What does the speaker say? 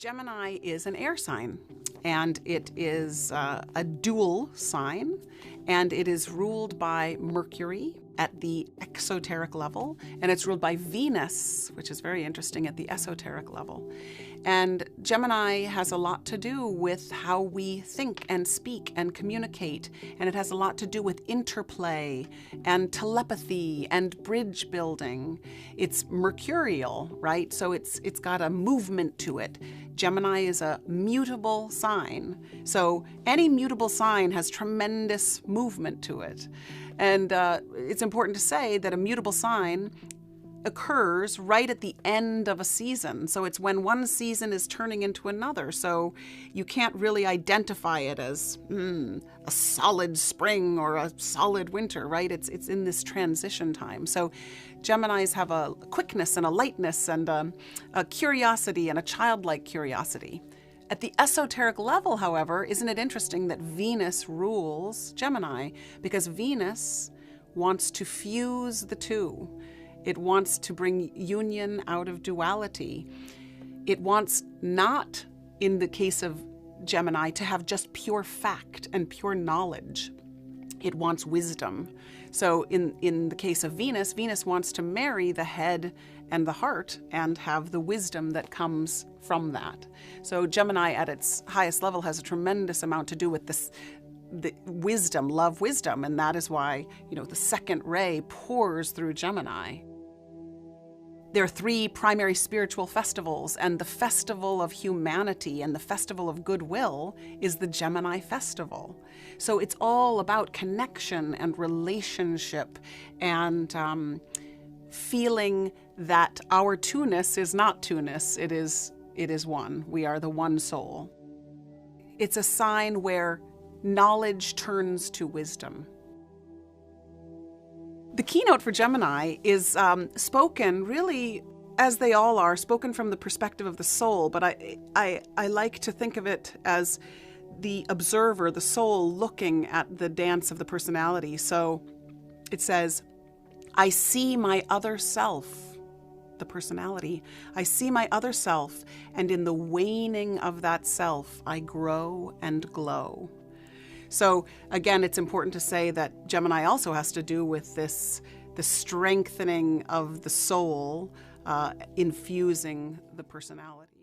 Gemini is an air sign, and it is a dual sign, and it is ruled by Mercury at the exoteric level, and it's ruled by Venus, which is very interesting, at the esoteric level. And Gemini has a lot to do with how we think and speak and communicate, and it has a lot to do with interplay and telepathy and bridge building. It's mercurial, right? So it's got a movement to it. Gemini is a mutable sign. So any mutable sign has tremendous movement to it. And it's important to say that a mutable sign occurs right at the end of a season. So it's when one season is turning into another. So you can't really identify it as a solid spring or a solid winter, right? It's in this transition time. So Geminis have a quickness and a lightness and a curiosity and a childlike curiosity. At the esoteric level, however, isn't it interesting that Venus rules Gemini? Because Venus wants to fuse the two. It wants to bring union out of duality. It wants not, in the case of Gemini, to have just pure fact and pure knowledge. It wants wisdom. So in the case of Venus, Venus wants to marry the head and the heart and have the wisdom that comes from that. So Gemini at its highest level has a tremendous amount to do with this, the wisdom, love wisdom, and that is why, the second ray pours through Gemini. There are three primary spiritual festivals, and the festival of humanity and the festival of goodwill is the Gemini festival. So it's all about connection and relationship and feeling that our two-ness is not two-ness, it is one. We are the one soul. It's a sign where knowledge turns to wisdom. The keynote for Gemini is spoken really, as they all are, spoken from the perspective of the soul, but I like to think of it as the observer, the soul looking at the dance of the personality. So it says, I see my other self, the personality. I see my other self, and in the waning of that self, I grow and glow. So again, it's important to say that Gemini also has to do with the strengthening of the soul, infusing the personality.